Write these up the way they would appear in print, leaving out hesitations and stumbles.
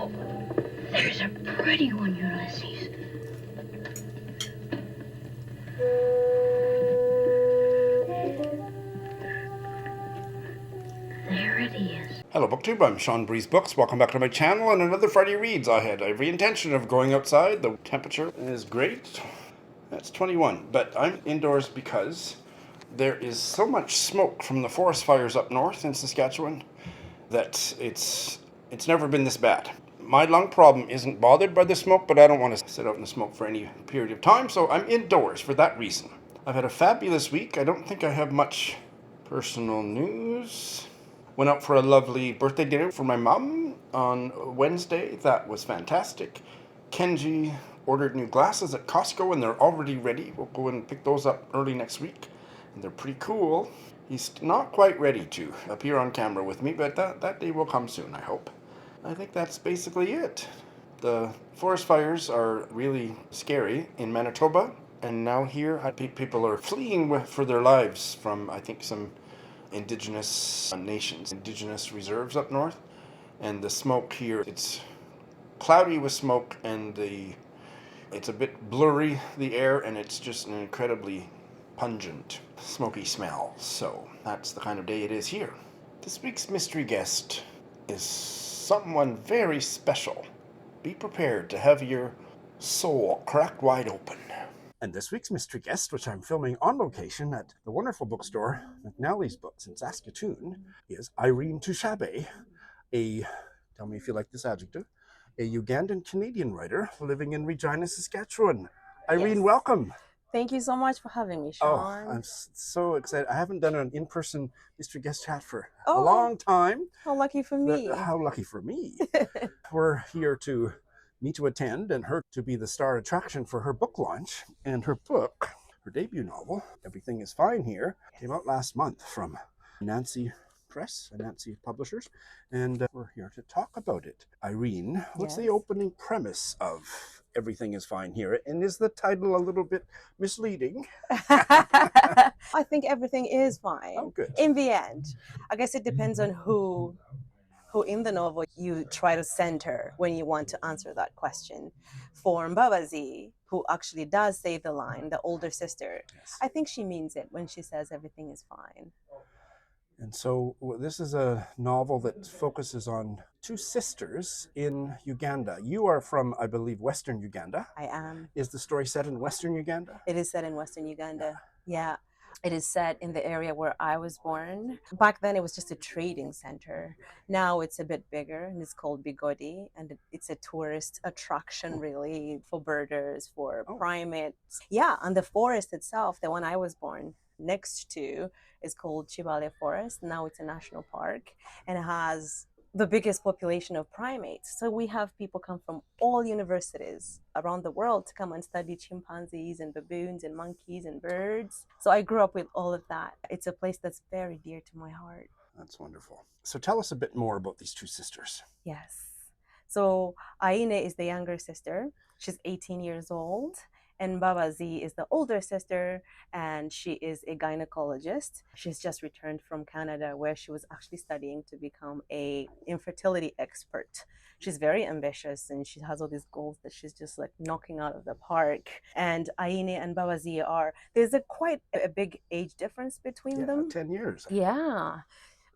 There's a pretty one, Ulysses. There it is. Hello BookTube, I'm Sean Breeze Books. Welcome back to my channel and another Friday Reads. I had every intention of going outside. The temperature is great. That's 21, but I'm indoors because there is so much smoke from the forest fires up north in Saskatchewan that it's never been this bad. My lung problem isn't bothered by the smoke, but I don't want to sit out in the smoke for any period of time, so I'm indoors for that reason. I've had a fabulous week. I don't think I have much personal news. Went out for a lovely birthday dinner for my mum on Wednesday. That was fantastic. Kenji ordered new glasses at Costco and they're already ready. We'll go and pick those up early next week. And they're pretty cool. He's not quite ready to appear on camera with me, but that day will come soon, I hope. I think that's basically it. The forest fires are really scary in Manitoba. And now here, people are fleeing for their lives from, I think, some Indigenous nations, Indigenous reserves up north. And the smoke here, it's cloudy with smoke and it's a bit blurry, the air, and it's just an incredibly pungent, smoky smell. So that's the kind of day it is here. This week's mystery guest is someone very special. Be prepared to have your soul cracked wide open. And this week's mystery guest, which I'm filming on location at the wonderful bookstore McNally's Books in Saskatoon, is Iryn Tushabe, tell me if you like this adjective, a Ugandan-Canadian writer living in Regina, Saskatchewan. Iryn, Yes. welcome. Thank you so much for having me, Sean. Oh, I'm so excited. I haven't done an in-person mystery guest chat for a long time. How lucky for me. How lucky for me. We're here to me to attend and her to be the star attraction for her book launch. And her book, her debut novel, Everything is Fine Here, came out last month from Nancy Press, Nancy Publishers, and we're here to talk about it. Iryn, what's the opening premise of Everything is Fine Here? And is the title a little bit misleading? I think everything is fine. Oh, good. In the end. I guess it depends on who in the novel you try to center when you want to answer that question. For Mbabazi, who actually does say the line, the older sister, yes. I think she means it when she says everything is fine. And so this is a novel that focuses on two sisters in Uganda. You are from, I believe, Western Uganda. I am. Is the story set in Western Uganda? It is set in Western Uganda, yeah. It is set in the area where I was born. Back then, it was just a trading center. Now it's a bit bigger, and it's called Bigodi, and it's a tourist attraction, really, for birders, for primates. Yeah, and the forest itself, the one I was born next to, is called Chibale Forest. Now it's a national park, and it has the biggest population of primates. So we have people come from all universities around the world to come and study chimpanzees and baboons and monkeys and birds. So I grew up with all of that. It's a place that's very dear to my heart. That's wonderful. So tell us a bit more about these two sisters. Yes. So Aine is the younger sister. She's 18 years old. And Babazi is the older sister, and she is a gynecologist. She's just returned from Canada, where she was actually studying to become an infertility expert. She's very ambitious, and she has all these goals that she's just like knocking out of the park. And Aine and Babazi there's quite a big age difference between them. 10 years. Yeah.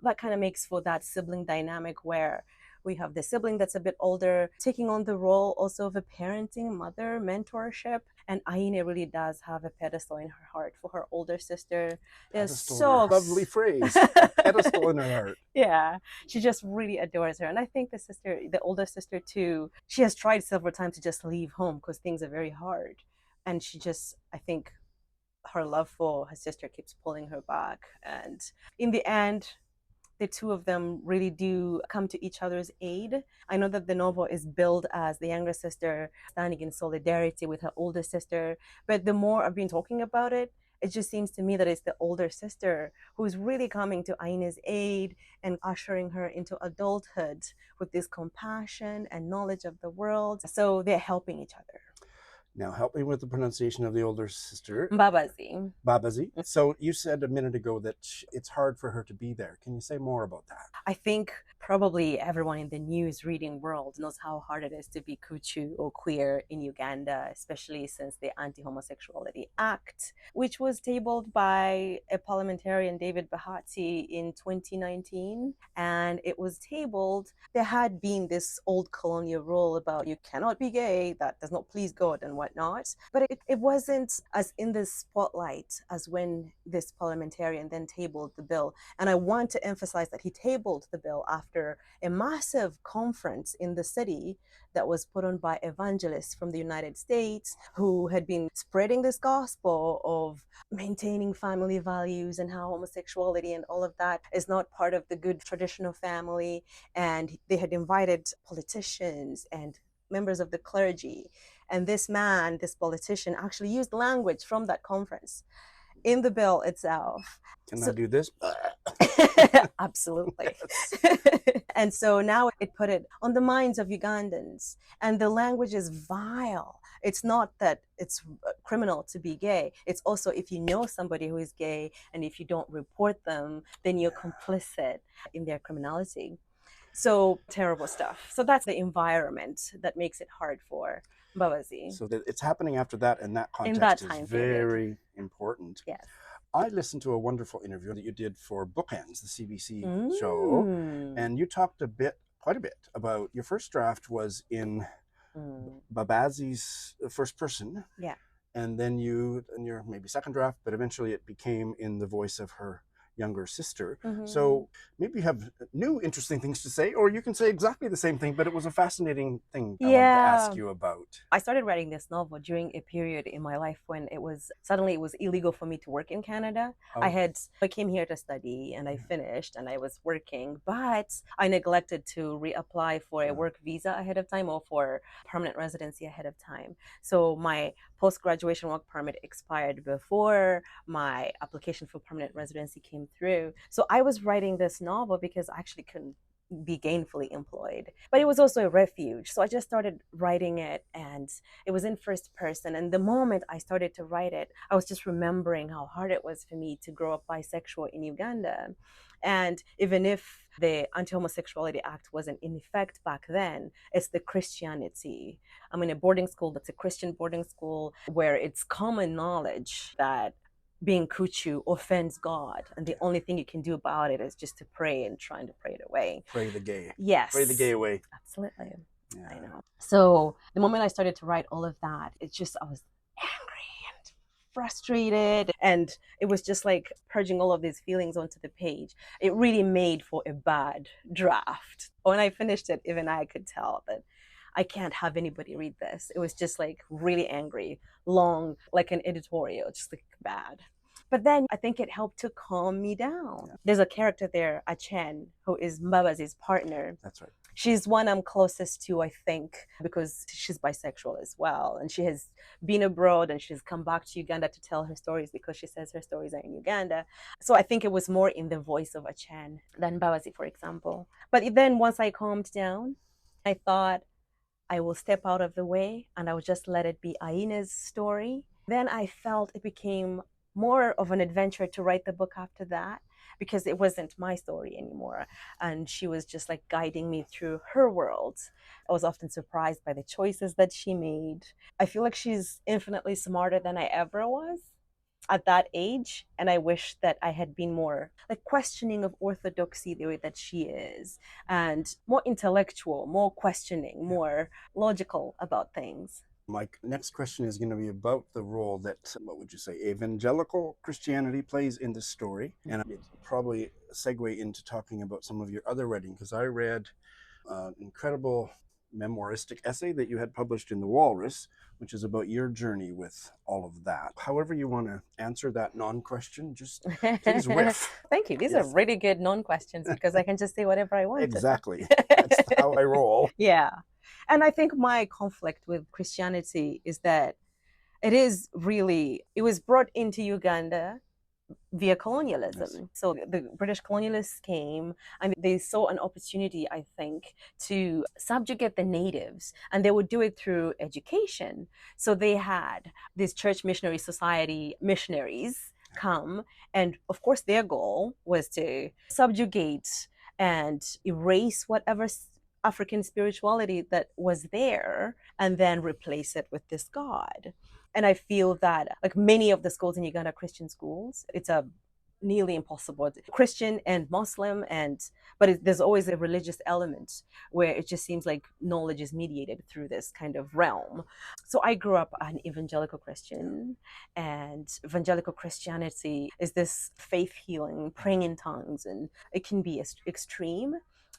That kind of makes for that sibling dynamic where we have the sibling that's a bit older, taking on the role also of a parenting, mother, mentorship. And Aine really does have a pedestal in her heart for her older sister. So lovely phrase, pedestal in her heart. Yeah, she just really adores her. And I think the older sister too, she has tried several times to just leave home because things are very hard. And I think her love for her sister keeps pulling her back. And in the end, the two of them really do come to each other's aid. I know that the novel is billed as the younger sister standing in solidarity with her older sister, but the more I've been talking about it, it just seems to me that it's the older sister who's really coming to Aine's aid and ushering her into adulthood with this compassion and knowledge of the world. So they're helping each other. Now help me with the pronunciation of the older sister. Mbabazi. Babazi. So you said a minute ago that it's hard for her to be there. Can you say more about that? I think probably everyone in the news reading world knows how hard it is to be Kuchu or queer in Uganda, especially since the Anti-Homosexuality Act, which was tabled by a parliamentarian, David Bahati, in 2019. And it was tabled. There had been this old colonial rule about you cannot be gay, that does not please God and whatnot. But it wasn't as in the spotlight as when this parliamentarian then tabled the bill. And I want to emphasize that he tabled the bill after a massive conference in the city that was put on by evangelists from the United States who had been spreading this gospel of maintaining family values and how homosexuality and all of that is not part of the good traditional family. And they had invited politicians and members of the clergy. And this man, this politician, actually used language from that conference in the bill itself. Can I do this? Absolutely. And so now it put it on the minds of Ugandans. And the language is vile. It's not that it's criminal to be gay. It's also if you know somebody who is gay and if you don't report them, then you're complicit in their criminality. So terrible stuff. So that's the environment that makes it hard for Mbabazi. So that it's happening after that, and that context that is time very period. important. Yes. I listened to a wonderful interview that you did for Bookends, the CBC show, and you talked quite a bit about your first draft was in Babazi's first person. Yeah. And then in your maybe second draft, but eventually it became in the voice of her younger sister. So maybe you have new interesting things to say, or you can say exactly the same thing, but it was a fascinating thing I wanted to ask you about. I started writing this novel during a period in my life when it was illegal for me to work in Canada. I came here to study and I finished and I was working, but I neglected to reapply for a work visa ahead of time or for permanent residency ahead of time. So my post-graduation work permit expired before my application for permanent residency came through. So I was writing this novel because I actually couldn't be gainfully employed, but it was also a refuge. So I just started writing it, and it was in first person. And the moment I started to write it, I was just remembering how hard it was for me to grow up bisexual in Uganda. And even if the Anti-Homosexuality Act wasn't in effect back then, it's the Christianity. I'm in a boarding school that's a Christian boarding school where it's common knowledge that being Kuchu offends God, and the only thing you can do about it is just to pray and trying to pray it away. Pray the gay. Yes. Pray the gay away. Absolutely. Yeah. I know. So the moment I started to write all of that, I was angry and frustrated, and it was just like purging all of these feelings onto the page. It really made for a bad draft. When I finished it, even I could tell that I can't have anybody read this. It was just like really angry, long, like an editorial, just like bad. But then I think it helped to calm me down. Yeah. There's a character there, Achen, who is Mbabazi's partner. That's right. She's one I'm closest to, I think, because she's bisexual as well. And she has been abroad and she's come back to Uganda to tell her stories because she says her stories are in Uganda. So I think it was more in the voice of Achen than Mbabazi, for example. But then once I calmed down, I thought I will step out of the way and I will just let it be Aina's story. Then I felt it became more of an adventure to write the book after that, because it wasn't my story anymore. And she was just like guiding me through her world. I was often surprised by the choices that she made. I feel like she's infinitely smarter than I ever was at that age. And I wish that I had been more like questioning of orthodoxy the way that she is, and more intellectual, more questioning, more logical about things. My next question is going to be about the role that, what would you say, evangelical Christianity plays in this story. And it's probably a segue into talking about some of your other writing, because I read an incredible memoiristic essay that you had published in The Walrus, which is about your journey with all of that. However you want to answer that non-question, just please riff. Thank you. These are really good non-questions because I can just say whatever I want. Exactly. That's how I roll. Yeah. And I think my conflict with Christianity is that it was brought into Uganda via colonialism. Yes. So the British colonialists came and they saw an opportunity, I think, to subjugate the natives, and they would do it through education. So they had these Church Missionary Society missionaries come, and of course their goal was to subjugate and erase whatever African spirituality that was there and then replace it with this God. And I feel that like many of the schools in Uganda, Christian schools, it's a nearly impossible Christian and Muslim, and but there's always a religious element where it just seems like knowledge is mediated through this kind of realm. So I grew up an evangelical Christian, and evangelical Christianity is this faith healing, praying in tongues, and it can be extreme,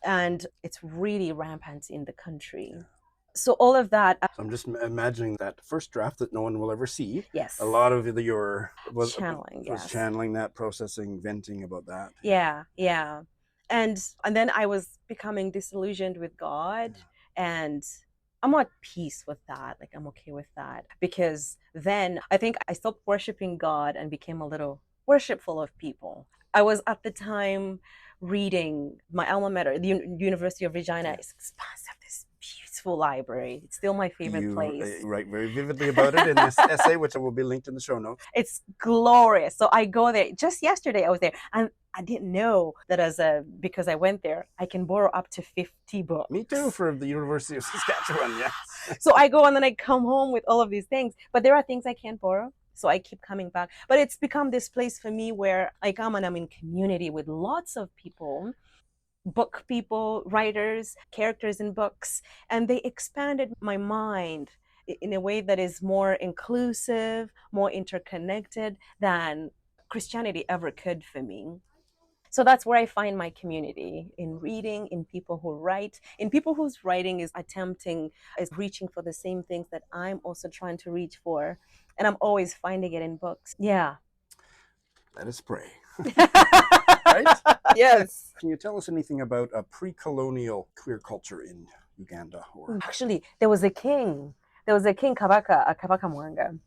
and it's really rampant in the country. So all of that. So I'm just imagining that first draft that no one will ever see. Yes. A lot of your channeling, was yes. channeling that, processing, venting about that. Yeah. And then I was becoming disillusioned with God, and I'm at peace with that. Like I'm okay with that, because then I think I stopped worshiping God and became a little worshipful of people. I was at the time reading my alma mater, the University of Regina. It's expansive, this beautiful library. It's still my favorite place. You write very vividly about it in this essay, which will be linked in the show notes. It's glorious. So I go there. Just yesterday I was there, and I didn't know that because I went there, I can borrow up to 50 books. Me too, for the University of Saskatchewan, yeah. So I go and then I come home with all of these things, but there are things I can't borrow. So I keep coming back. But it's become this place for me where I come and I'm in community with lots of people, book people, writers, characters in books, and they expanded my mind in a way that is more inclusive, more interconnected than Christianity ever could for me. So that's where I find my community, in reading, in people who write, in people whose writing is reaching for the same things that I'm also trying to reach for. And I'm always finding it in books. Yeah. Let us pray. Right? Yes. Can you tell us anything about a pre-colonial queer culture in Uganda? Actually, there was a king. Kabaka Mwanga.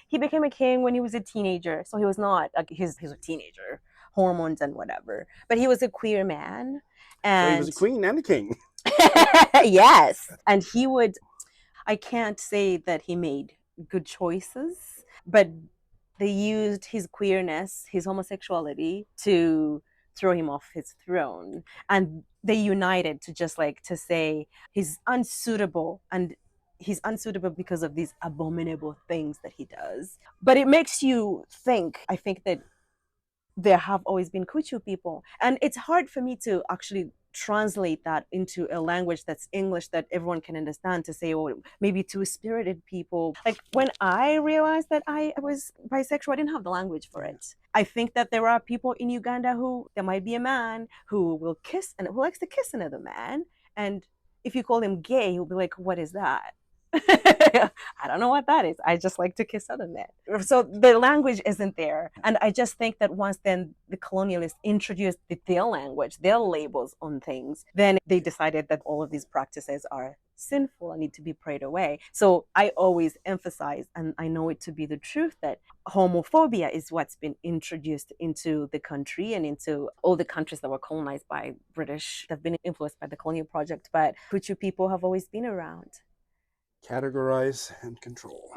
He became a king when he was a teenager. So he was not, he's a teenager, hormones and whatever. But he was a queer man. And so he was a queen and a king. Yes. And I can't say that he made good choices, but they used his queerness, his homosexuality, to throw him off his throne. And they united to say he's unsuitable, and he's unsuitable because of these abominable things that he does. But it makes you think, I think that there have always been Kuchu people. And it's hard for me to actually translate that into a language that's English that everyone can understand, to say, oh, maybe two-spirited people. Like when I realized that I was bisexual, I didn't have the language for it. I think that there are people in Uganda there might be a man who will kiss and who likes to kiss another man. And if you call him gay, he'll be like, what is that? I don't know what that is. I just like to kiss other men. So the language isn't there. And I just think that once then the colonialists introduced their language, their labels on things, then they decided that all of these practices are sinful and need to be prayed away. So I always emphasize, and I know it to be the truth, that homophobia is what's been introduced into the country and into all the countries that were colonized by British, that have been influenced by the colonial project. But Hutu people have always been around. Categorize and control.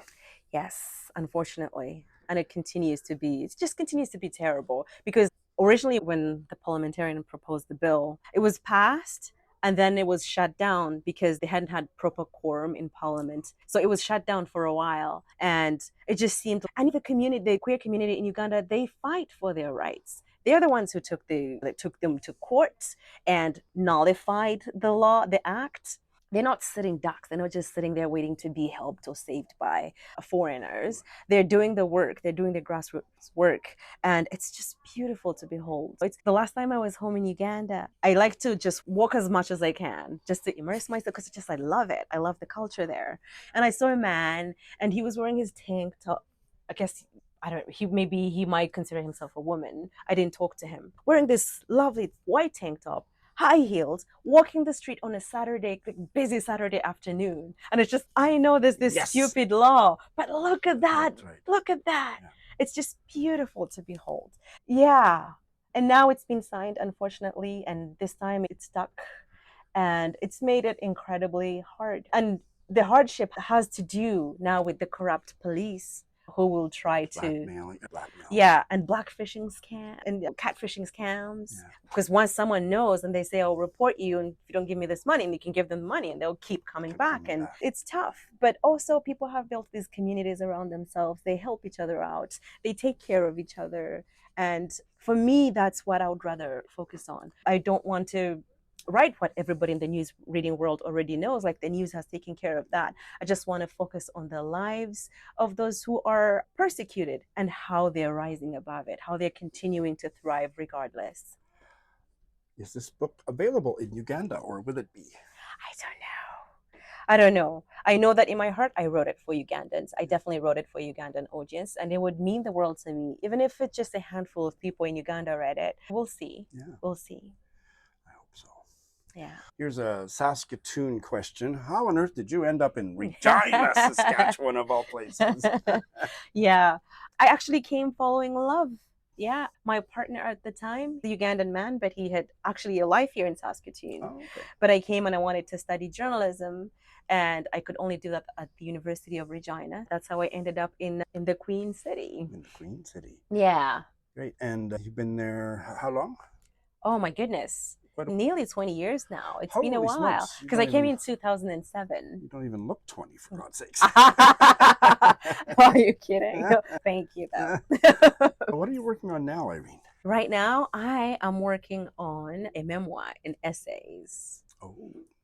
Yes, unfortunately. And it just continues to be terrible, because originally when the parliamentarian proposed the bill, it was passed and then it was shut down because they hadn't had proper quorum in parliament. So it was shut down for a while, and it just seemed, and the queer community in Uganda, they fight for their rights. They're the ones who took them to court and nullified the law, the act. They're not sitting ducks. They're not just sitting there waiting to be helped or saved by foreigners. They're doing the work. They're doing the grassroots work. And it's just beautiful to behold. It's the last time I was home in Uganda. I like to just walk as much as I can, just to immerse myself, because I love it. I love the culture there. And I saw a man, and he was wearing his tank top. I guess, I don't know, he might consider himself a woman. I didn't talk to him. Wearing this lovely white tank top, high heels, walking the street on a Saturday, busy Saturday afternoon. And it's just, I know there's this stupid law, but look at that. Right. Look at that. Yeah. It's just beautiful to behold. Yeah. And now it's been signed, unfortunately, and this time it's stuck. And it's made it incredibly hard. And the hardship has to do now with the corrupt police who will try to Blackmail. yeah, and blackfishing scam and catfishing scams. Yeah. Because once someone knows and they say, "I'll report you, and if you don't give me this money," and you can give them money, and they'll keep coming back. And it's tough. But also, people have built these communities around themselves. They help each other out. They take care of each other. And for me, that's what I would rather focus on. I don't want to write what everybody in the news reading world already knows, like the news has taken care of that. I just want to focus on the lives of those who are persecuted and how they're rising above it, how they're continuing to thrive regardless. Is this book available in Uganda, or will it be? I don't know. I know that in my heart, I wrote it for Ugandans. I definitely wrote it for Ugandan audience, and it would mean the world to me, even if it's just a handful of people in Uganda read it. We'll see. Yeah. We'll see. I hope so. Yeah. Here's a Saskatoon question. How on earth did you end up in Regina, Saskatchewan, of all places? Yeah. I actually came following love. Yeah. My partner at the time, the Ugandan man, but he had actually a life here in Saskatoon. Oh, okay. But I came and I wanted to study journalism, and I could only do that at the University of Regina. That's how I ended up in the Queen City. In the Queen City. Yeah. Great. And you've been there how long? Oh my goodness. Nearly 20 years now. It's been a Holy while. smokes, you Because I don't came even- in 2007. You don't even look 20, for God's sakes. Are you kidding? Thank you, though. What are you working on now, Iryn? Right now, I am working on a memoir in essays. Oh.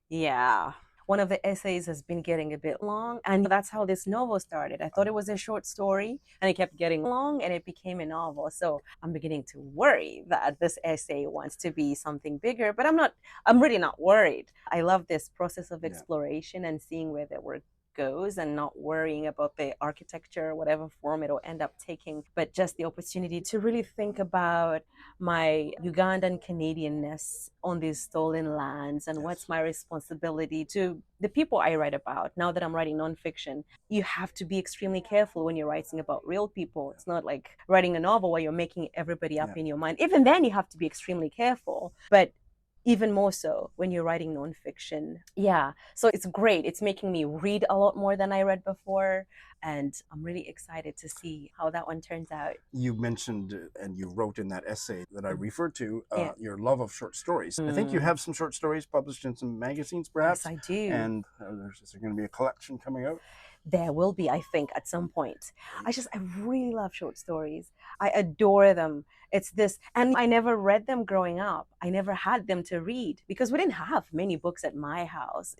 Yeah. One of the essays has been getting a bit long, and that's how this novel started. I thought it was a short story, and it kept getting long, and it became a novel. So I'm beginning to worry that this essay wants to be something bigger, but I'm really not worried. I love this process of exploration and seeing where the work goes and not worrying about the architecture, whatever form it'll end up taking, but just the opportunity to really think about my Ugandan Canadianness on these stolen lands and what's my responsibility to the people I write about. Now that I'm writing nonfiction, you have to be extremely careful when you're writing about real people. It's not like writing a novel where you're making everybody up in your mind. Even then, you have to be extremely careful. But even more so when you're writing nonfiction. Yeah. So it's great. It's making me read a lot more than I read before. And I'm really excited to see how that one turns out. You mentioned, and you wrote in that essay that I referred to, your love of short stories. I think you have some short stories published in some magazines, perhaps. Yes, I do. And is there going to be a collection coming out? There will be, I think, at some point. I really love short stories. I adore them. It's this, and I never read them growing up. I never had them to read because we didn't have many books at my house,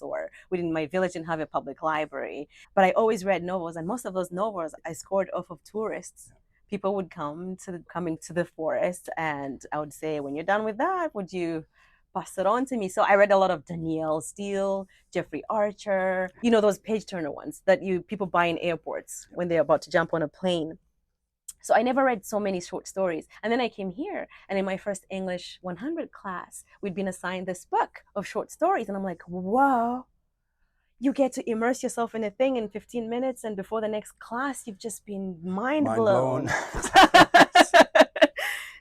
or we didn't, my village didn't have a public library. But I always read novels, and most of those novels I scored off of tourists. People would coming to the forest, and I would say, when you're done with that, would you pass it on to me? So I read a lot of Danielle Steele, Jeffrey Archer, those page turner ones that people buy in airports when they're about to jump on a plane. So I never read so many short stories. And then I came here, and in my first English 100 class, we'd been assigned this book of short stories. And I'm like, whoa, you get to immerse yourself in a thing in 15 minutes. And before the next class, you've just been mind blown.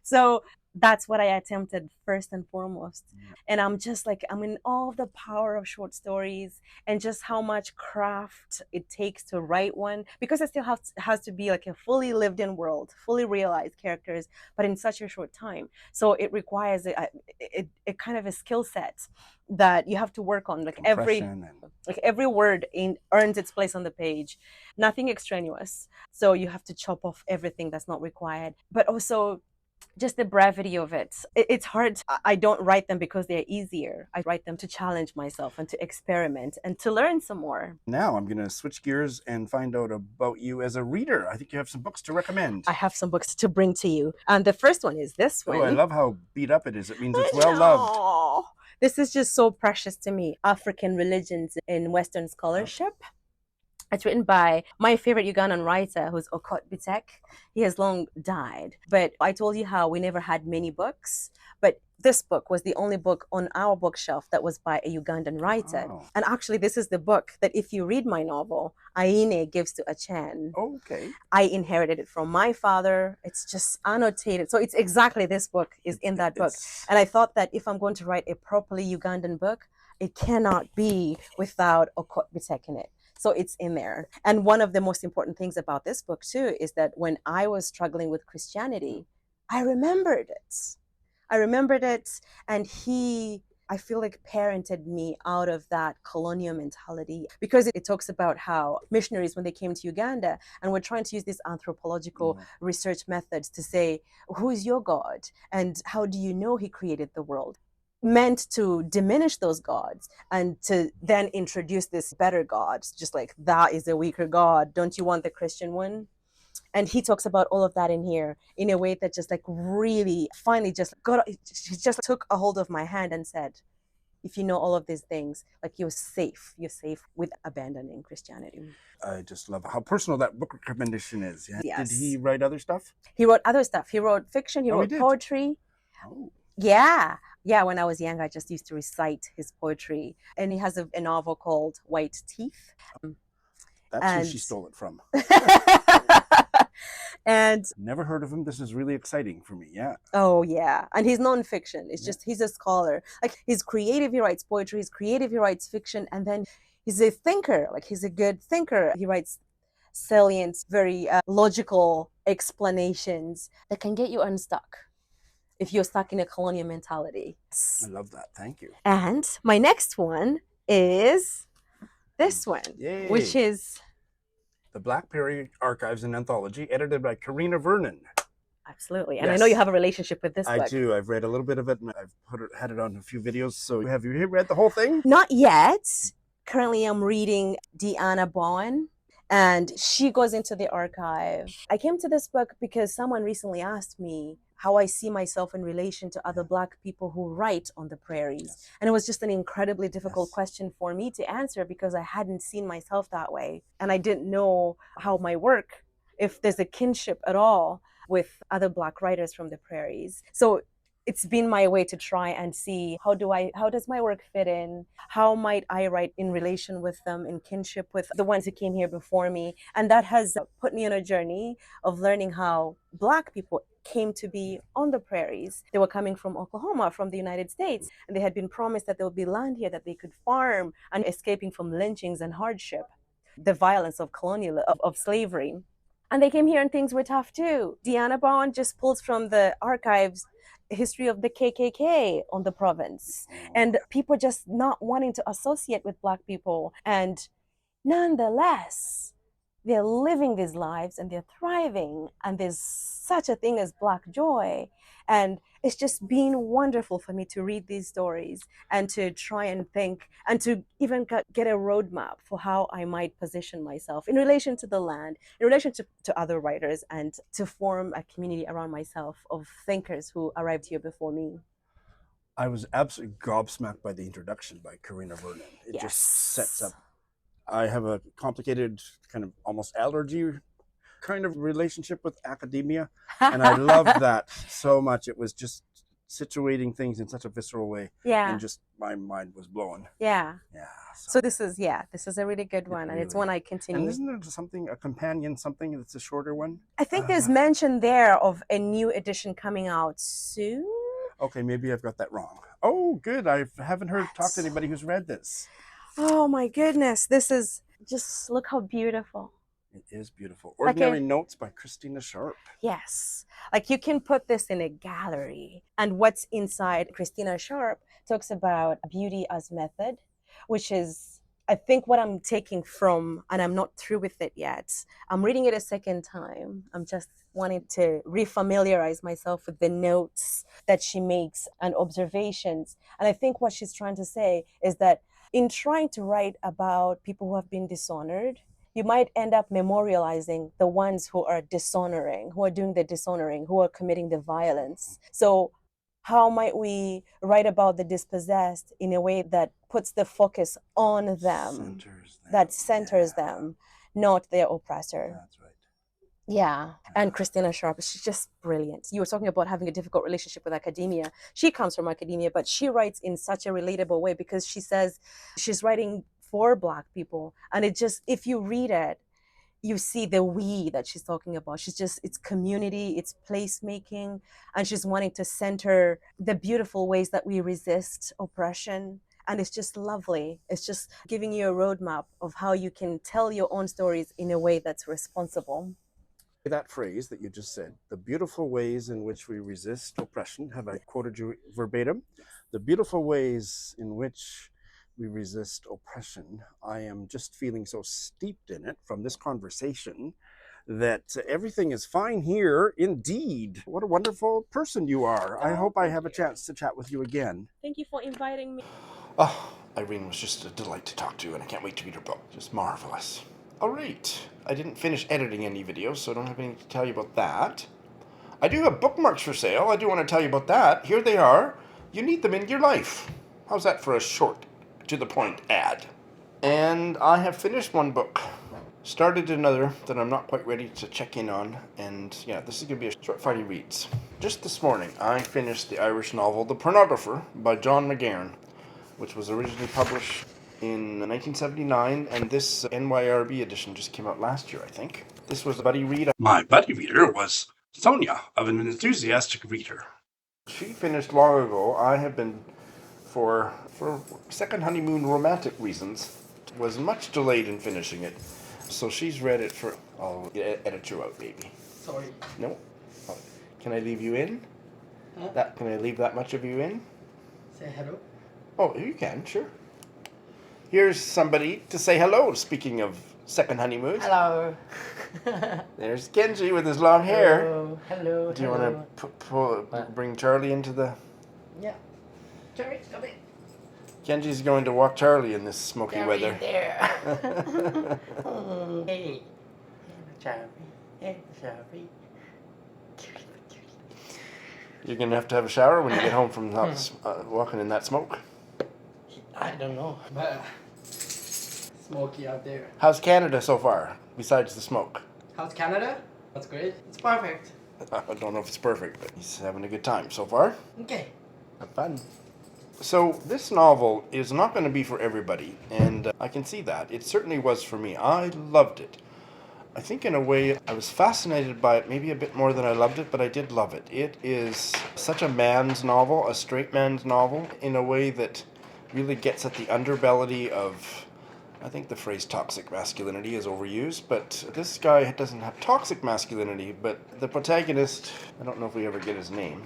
So that's what I attempted first and foremost. And I'm just like, I'm in all the power of short stories and just how much craft it takes to write one, because it still has to be like a fully lived in world, fully realized characters, but in such a short time. So it requires a kind of a skill set that you have to work on. Like every word earns its place on the page, nothing extraneous. So you have to chop off everything that's not required, but also just the brevity of it. It's hard. I don't write them because they're easier. I write them to challenge myself and to experiment and to learn some more. Now I'm going to switch gears and find out about you as a reader. I think you have some books to recommend. I have some books to bring to you. And the first one is this one. Oh, I love how beat up it is. It means it's well loved. This is just so precious to me. African Religions in Western Scholarship. It's written by my favorite Ugandan writer, who's Okot. He has long died. But I told you how we never had many books. But This book was the only book on our bookshelf that was by a Ugandan writer. Wow. And actually, this is the book that if you read my novel, Aine gives to Achan. Okay. I inherited it from my father. It's just annotated. So it's exactly this book is in that book. And I thought that if I'm going to write a properly Ugandan book, it cannot be without Okot taking it. So it's in there. And one of the most important things about this book, too, is that when I was struggling with Christianity, I remembered it. And I feel like parented me out of that colonial mentality, because it talks about how missionaries, when they came to Uganda and were trying to use these anthropological research methods to say, who is your God? And how do you know he created the world? Meant to diminish those gods and to then introduce this better God, just like that is a weaker God. Don't you want the Christian one? And he talks about all of that in here in a way that just like really finally just took a hold of my hand and said, if you know all of these things, like you're safe with abandoning Christianity. I just love how personal that book recommendation is. Yeah. Yes. Did he write other stuff? He wrote other stuff. He wrote fiction. He wrote poetry. Oh. Yeah. When I was young, I just used to recite his poetry. And he has a novel called White Teeth. That's who she stole it from. And never heard of him. This is really exciting for me. Yeah. Oh yeah. And he's nonfiction. It's just he's a scholar. Like he's creative, he writes poetry, he's creative, he writes fiction, and then he's a thinker. Like he's a good thinker. He writes salient, very logical explanations that can get you unstuck if you're stuck in a colonial mentality. I love that. Thank you. And my next one is this one, which is The Black Prairie Archives and Anthology, edited by Karina Vernon. Absolutely. And I know you have a relationship with this book. I do. I've read a little bit of it, and I've had it on a few videos. So have you read the whole thing? Not yet. Currently, I'm reading Deanna Bowen, and she goes into the archive. I came to this book because someone recently asked me how I see myself in relation to other Black people who write on the prairies. And it was just an incredibly difficult question for me to answer because I hadn't seen myself that way. And I didn't know how my work, if there's a kinship at all with other Black writers from the prairies. So it's been my way to try and see how does my work fit in? How might I write in relation with them, in kinship with the ones who came here before me? And that has put me on a journey of learning how Black people came to be on the prairies. They were coming from Oklahoma, from the United States, and they had been promised that there would be land here that they could farm, and escaping from lynchings and hardship, the violence of of slavery. And they came here and things were tough too. Deanna Bowen just pulls from the archives history of the KKK on the province and people just not wanting to associate with Black people. And nonetheless, they're living these lives and they're thriving, and there's such a thing as Black joy. And it's just been wonderful for me to read these stories and to try and think and to even get a roadmap for how I might position myself in relation to the land, in relation to other writers, and to form a community around myself of thinkers who arrived here before me. I was absolutely gobsmacked by the introduction by Karina Vernon. It just sets up. I have a complicated kind of almost allergy kind of relationship with academia, and I loved that so much. It was just situating things in such a visceral way, and just my mind was blown. So this is a really good one, and it's one I continue. And isn't there a companion that's a shorter one? I think there's mention there of a new edition coming out soon. Okay, maybe I've got that wrong. Oh, good. I haven't talked to anybody who's read this. Oh my goodness, this is just, look how beautiful. It is beautiful. Ordinary Notes by Christina Sharpe. Yes. Like you can put this in a gallery. And what's inside Christina Sharpe talks about beauty as method, which is, I think, what I'm taking from, and I'm not through with it yet. I'm reading it a second time. I'm just wanting to refamiliarize myself with the notes that she makes and observations. And I think what she's trying to say is that in trying to write about people who have been dishonored, you might end up memorializing the ones who are dishonoring, who are doing the dishonoring, who are committing the violence. So how might we write about the dispossessed in a way that puts the focus on them, that centers them, not their oppressor? That's right. Yeah. And Christina Sharpe, she's just brilliant. You were talking about having a difficult relationship with academia. She comes from academia, but she writes in such a relatable way because she says she's writing for Black people. And it just, if you read it, you see the we that she's talking about. She's just, it's community, it's placemaking, and she's wanting to center the beautiful ways that we resist oppression. And it's just lovely. It's just giving you a roadmap of how you can tell your own stories in a way that's responsible. That phrase that you just said, the beautiful ways in which we resist oppression, have I quoted you verbatim? The beautiful ways in which we resist oppression. I am just feeling so steeped in it from this conversation that everything is fine here indeed. What a wonderful person you are. I hope I have a chance to chat with you again. Thank you for inviting me. Oh, Iryn was just a delight to talk to, and I can't wait to read her book. Just marvelous. All right. I didn't finish editing any videos, so I don't have anything to tell you about that. I do have bookmarks for sale. I do want to tell you about that. Here they are. You need them in your life. How's that for a short, to the point ad? And I have finished one book. Started another that I'm not quite ready to check in on. And yeah, this is going to be a short Friday reads. Just this morning, I finished the Irish novel The Pornographer by John McGahern, which was originally published in 1979, and this NYRB edition just came out last year, I think. This was a buddy read. My buddy reader was Sonia, of an enthusiastic reader. She finished long ago. I have been, for second honeymoon romantic reasons, was much delayed in finishing it. So she's read it for, I'll edit you out, baby. Sorry. No? Oh, can I leave you in? Huh? Can I leave that much of you in? Say hello. Oh, you can, sure. Here's somebody to say hello, speaking of second honeymoons. Hello. There's Kenji with his long hair. Hello. Hello. Do you want to bring Charlie into the... Yeah. Charlie, come in. Kenji's going to walk Charlie in this smoky Charlie weather. there. Hey. Charlie. Hey, Charlie. You're going to have a shower when you get home from walking in that smoke. I don't know, but smoky out there. How's Canada so far, besides the smoke? How's Canada? That's great. It's perfect. I don't know if it's perfect, but he's having a good time so far. Okay. Have fun. So this novel is not going to be for everybody, and I can see that. It certainly was for me. I loved it. I think in a way I was fascinated by it, maybe a bit more than I loved it, but I did love it. It is such a man's novel, a straight man's novel, in a way that really gets at the underbelly of, I think the phrase toxic masculinity is overused, but this guy doesn't have toxic masculinity, but the protagonist, I don't know if we ever get his name,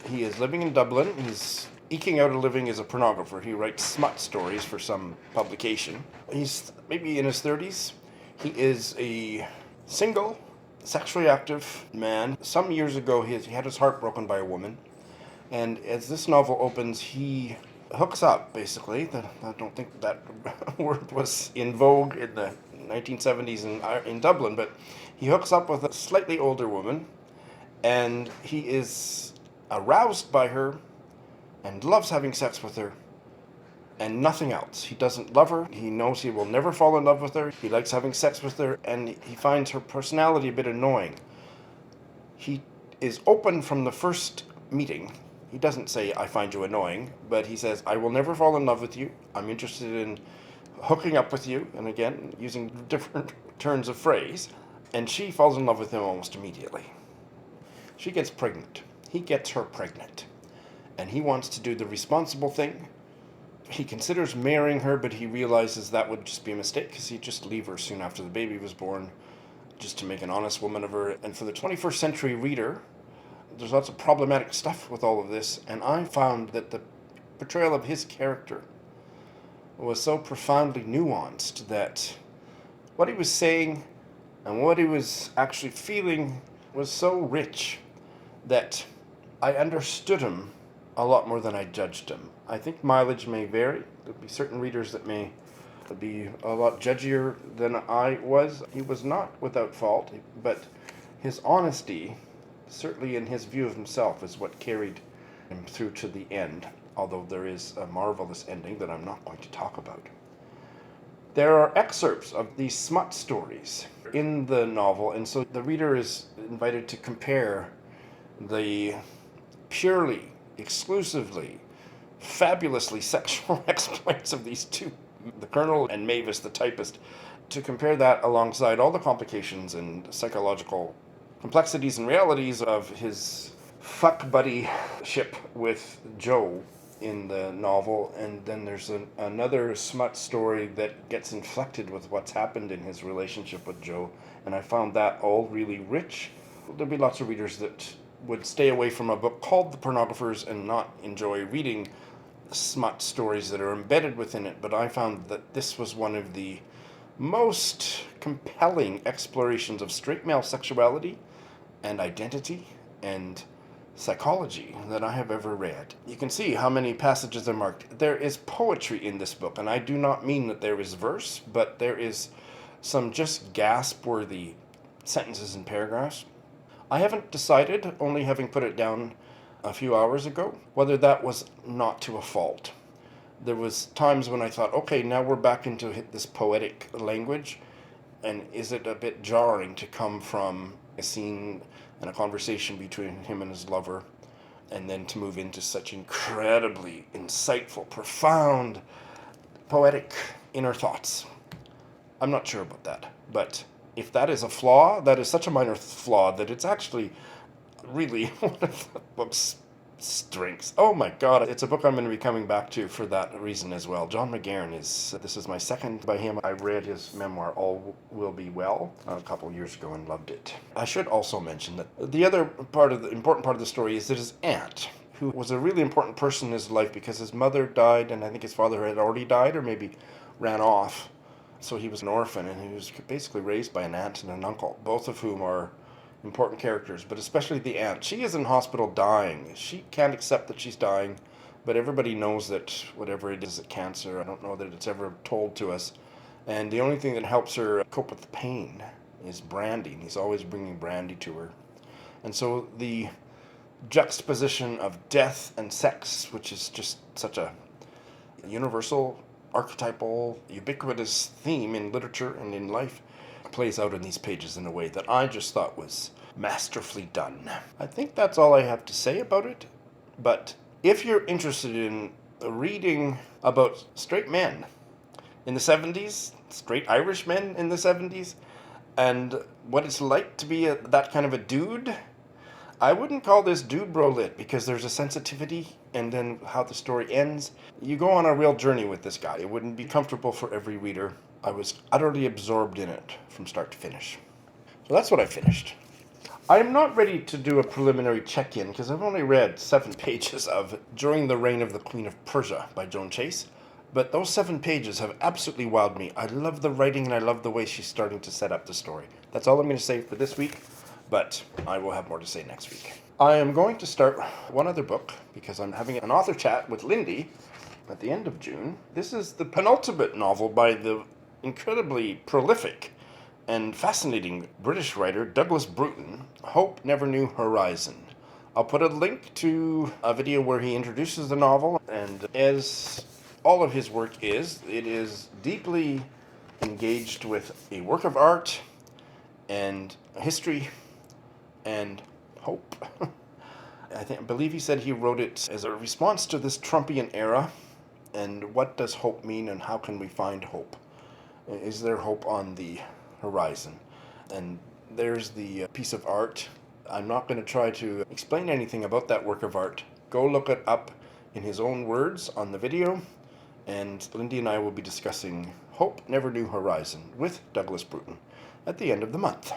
he is living in Dublin, he's eking out a living as a pornographer. He writes smut stories for some publication. He's maybe in his 30s. He is a single, sexually active man. Some years ago, he had his heart broken by a woman. And as this novel opens, he hooks up, basically. I don't think that word was in vogue in the 1970s in Dublin, but he hooks up with a slightly older woman, and he is aroused by her and loves having sex with her and nothing else. He doesn't love her. He knows he will never fall in love with her. He likes having sex with her, and he finds her personality a bit annoying. He is open from the first meeting. He doesn't say, I find you annoying, but he says, I will never fall in love with you. I'm interested in hooking up with you, and again, using different turns of phrase. And she falls in love with him almost immediately. She gets pregnant. He gets her pregnant. And he wants to do the responsible thing. He considers marrying her, but he realizes that would just be a mistake, because he'd just leave her soon after the baby was born, just to make an honest woman of her. And for the 21st century reader, there's lots of problematic stuff with all of this, and I found that the portrayal of his character was so profoundly nuanced that what he was saying and what he was actually feeling was so rich that I understood him a lot more than I judged him. I think mileage may vary. There'll be certain readers that may be a lot judgier than I was. He was not without fault, but his honesty, certainly in his view of himself, is what carried him through to the end, although there is a marvelous ending that I'm not going to talk about. There are excerpts of these smut stories in the novel, and so the reader is invited to compare the purely, exclusively, fabulously sexual exploits of these two, the Colonel and Mavis, the typist, to compare that alongside all the complications and psychological complexities and realities of his fuck buddy ship with Joe in the novel. And then there's another smut story that gets inflected with what's happened in his relationship with Joe, and I found that all really rich. There'll be lots of readers that would stay away from a book called The Pornographers and not enjoy reading smut stories that are embedded within it, but I found that this was one of the most compelling explorations of straight male sexuality and identity and psychology that I have ever read. You can see how many passages are marked. There is poetry in this book, and I do not mean that there is verse, but there is some just gasp-worthy sentences and paragraphs. I haven't decided, only having put it down a few hours ago, whether that was not to a fault. There was times when I thought, okay, now we're back into this poetic language, and is it a bit jarring to come from a scene and a conversation between him and his lover, and then to move into such incredibly insightful, profound, poetic inner thoughts? I'm not sure about that, but if that is a flaw, that is such a minor flaw that it's actually really one of the book's strengths. Oh my god, it's a book I'm going to be coming back to for that reason as well. John McGahern this is my second by him. I read his memoir, All Will Be Well, a couple years ago and loved it. I should also mention that the other important part of the story is that his aunt, who was a really important person in his life because his mother died and I think his father had already died or maybe ran off. So he was an orphan and he was basically raised by an aunt and an uncle, both of whom are important characters, but especially the aunt. She is in hospital dying. She can't accept that she's dying, but everybody knows that whatever it is, cancer. I don't know that it's ever told to us. And the only thing that helps her cope with the pain is brandy. And he's always bringing brandy to her. And so the juxtaposition of death and sex, which is just such a universal, archetypal, ubiquitous theme in literature and in life, plays out in these pages in a way that I just thought was masterfully done. I think that's all I have to say about it, but if you're interested in reading about straight men in the 70s, straight Irish men in the 70s, and what it's like to be that kind of a dude, I wouldn't call this dude bro lit because there's a sensitivity, and then how the story ends. You go on a real journey with this guy. It wouldn't be comfortable for every reader. I was utterly absorbed in it from start to finish. So that's what I finished. I'm not ready to do a preliminary check-in because I've only read 7 pages of During the Reign of the Queen of Persia by Joan Chase, but those 7 pages have absolutely wowed me. I love the writing and I love the way she's starting to set up the story. That's all I'm going to say for this week, but I will have more to say next week. I am going to start one other book because I'm having an author chat with Lindy at the end of June. This is the penultimate novel by the incredibly prolific and fascinating British writer Douglas Bruton, Hope Never Knew Horizon. I'll put a link to a video where he introduces the novel, and as all of his work is, it is deeply engaged with a work of art and history and hope. I believe he said he wrote it as a response to this Trumpian era, and what does hope mean and how can we find hope? Is there hope on the horizon? And there's the piece of art. I'm not going to try to explain anything about that work of art. Go look it up in his own words on the video, and Lindy and I will be discussing Hope Never Knew Horizon with Douglas Bruton at the end of the month.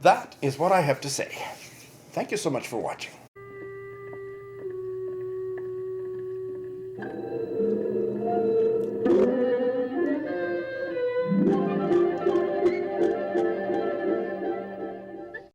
That is what I have to say. Thank you so much for watching.